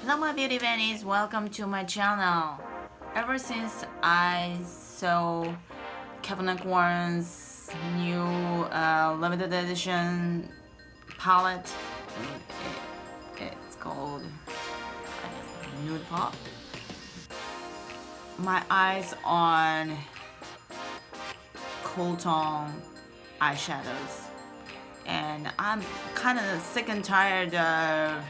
Hello my beauty bunnies, welcome to my channel. Ever since I saw Kevin Warren's new limited edition palette, it's called Nude Pop, my eyes on cool-tone eyeshadows, and I'm kind of sick and tired of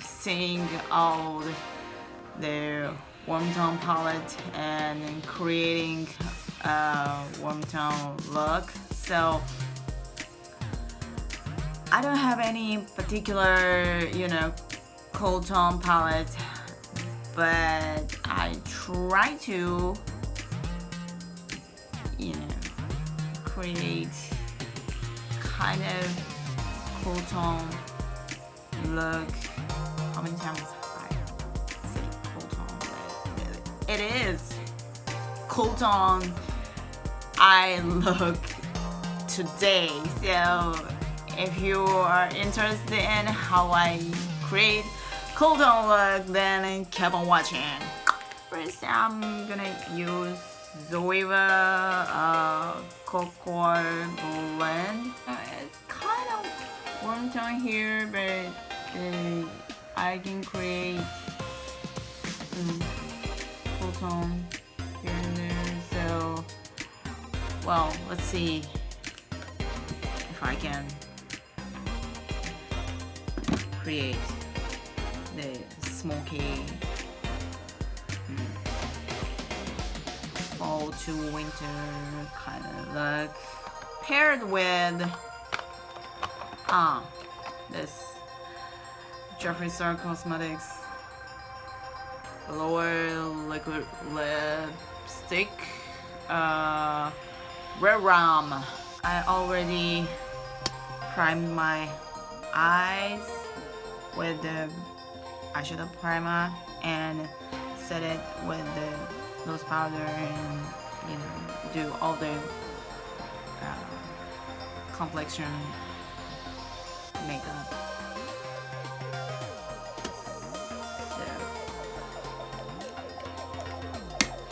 seeing all the warm tone palette and creating a warm tone look. So I don't have any particular cool tone palette, but I try to create kind of cool tone look. How many times I say cool tone? It is cool tone I look today. So if you are interested in how I create cool tone look, then keep on watching. First, I'm gonna use Zoeva coutour blend. It's kind of warm tone here, but I can create some cool tone here and there. So, well, let's see if I can create the smoky fall to winter kind of look paired with this Jeffree Star Cosmetics lower liquid lipstick Red Rum. I already primed my eyes with the eyeshadow primer and set it with the loose powder and do all the complexion makeup. So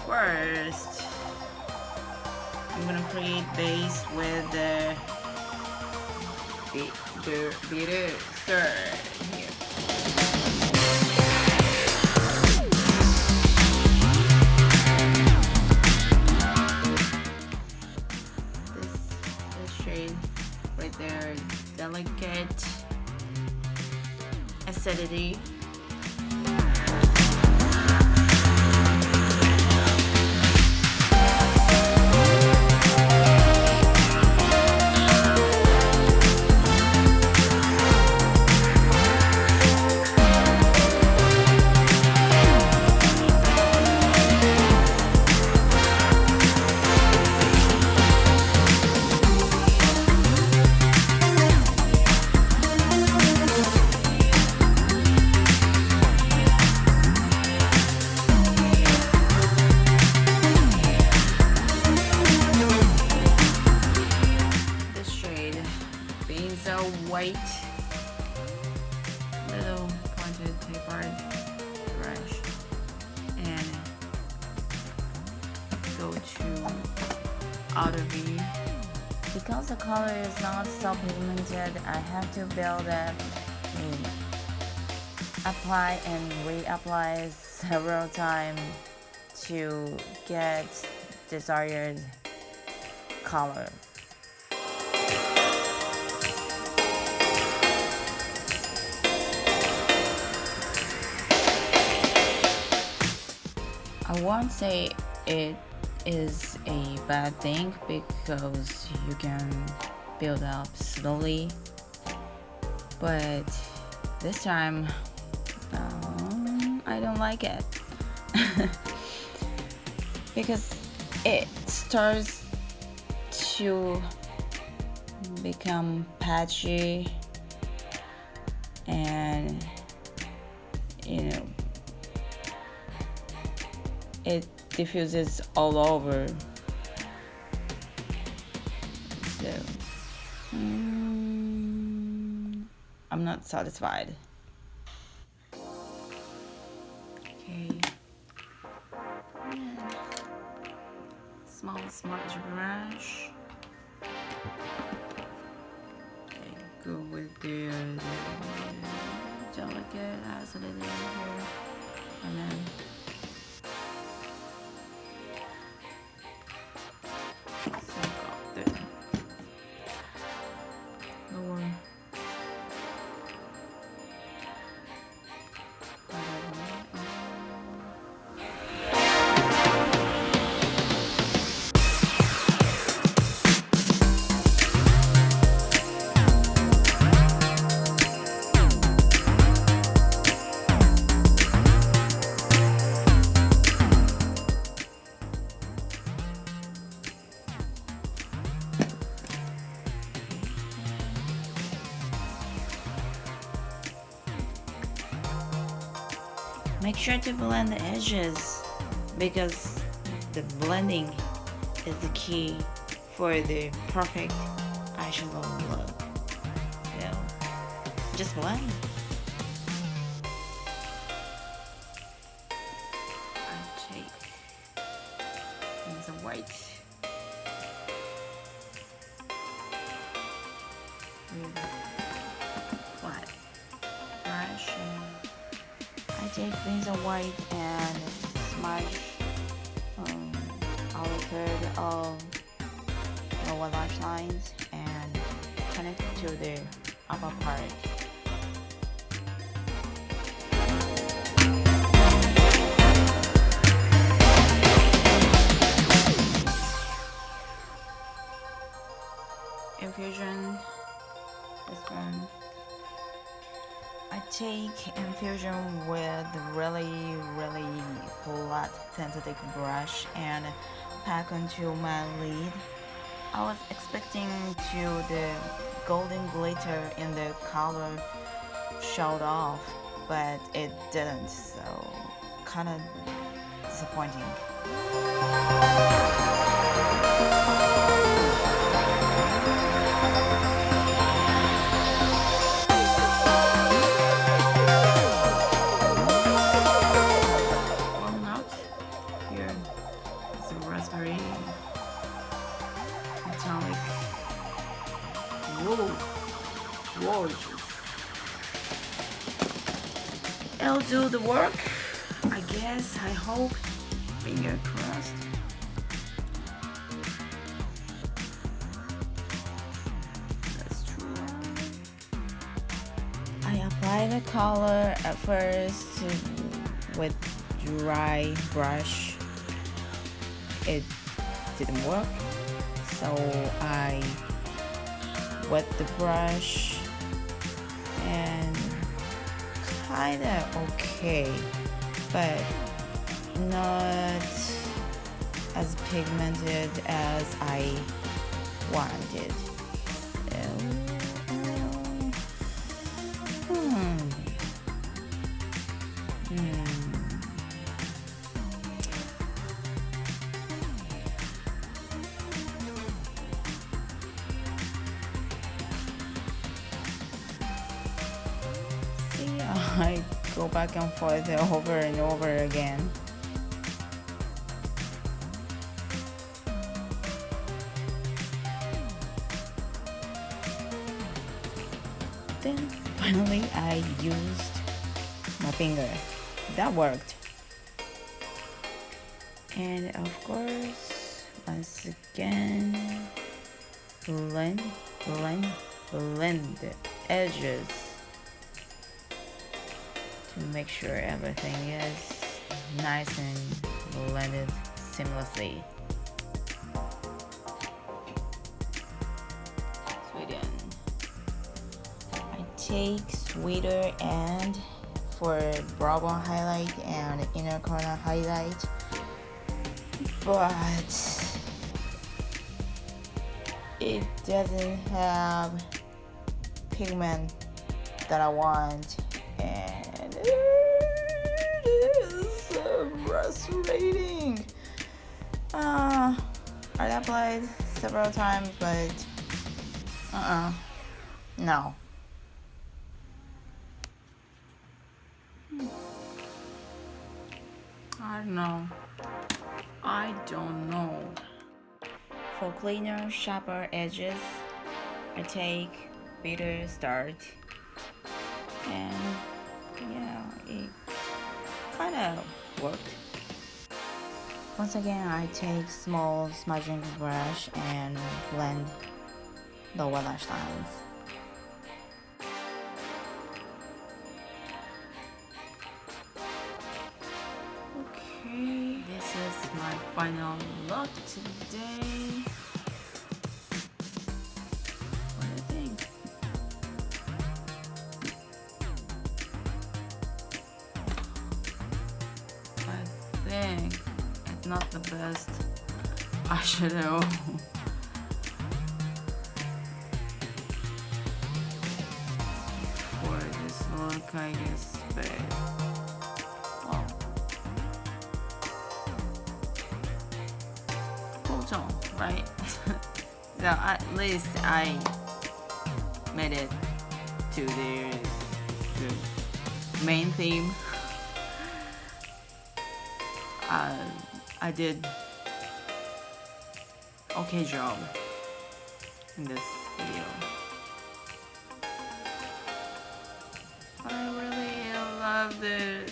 first I'm gonna create base with the beater stir here. Right there, delicate acidity. White little pointed tapered brush and go to outer V. Because the color is not so pigmented, I have to build up, apply and reapply several times to get desired color. I won't say it is a bad thing because you can build up slowly, but this time I don't like it because it starts to become patchy and it diffuses all over. So I'm not satisfied. Okay. And small smudge brush. Okay, go with the delicate as a little here, and then sync up the lower. Make sure to blend the edges because the blending is the key for the perfect eyeshadow look. So just blend. I take some white with a flat brush. I take things of white and smudge our third of lower lash lines and connect it to the upper part. Infusion, this one. I take infusion with really flat synthetic brush and pack onto my lid. I was expecting the golden glitter in the color showed off, but it didn't, so kinda disappointing. It'll do the work, I guess, I hope. Finger crossed. Let's try. I apply the color at first with dry brush. It didn't work, so I wet the brush and kinda okay, but not as pigmented as I wanted. I go back and forth over and over again. Then finally I used my finger. That worked. And of course, once again, blend the edges to make sure everything is nice and blended seamlessly. Sweden. I take sweeter end for brow bone highlight and inner corner highlight, but it doesn't have pigment that I want, and it is so frustrating. I applied several times, but no. I don't know. I don't know. For cleaner, sharper edges, I take bitter start, and yeah, it kind of worked. Once again, I take small smudging brush and blend the lower lash lines. Okay, this is my final look today. What do you think? I think it's not the best eyeshadow. For this look, I guess, but well, cool-tone, right? So at least I made it to the main theme. I did okay job in this video. I really love the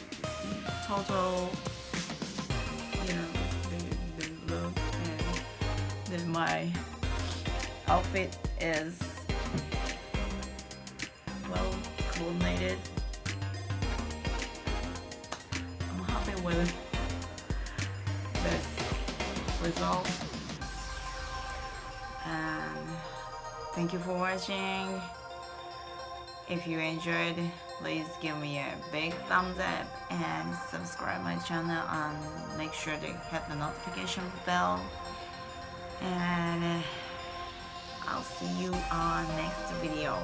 total, the look, and then my outfit is well coordinated. I'm happy with this result, and thank you for watching. If you enjoyed, please give me a big thumbs up and subscribe my channel and make sure to hit the notification bell, and I'll see you on next video.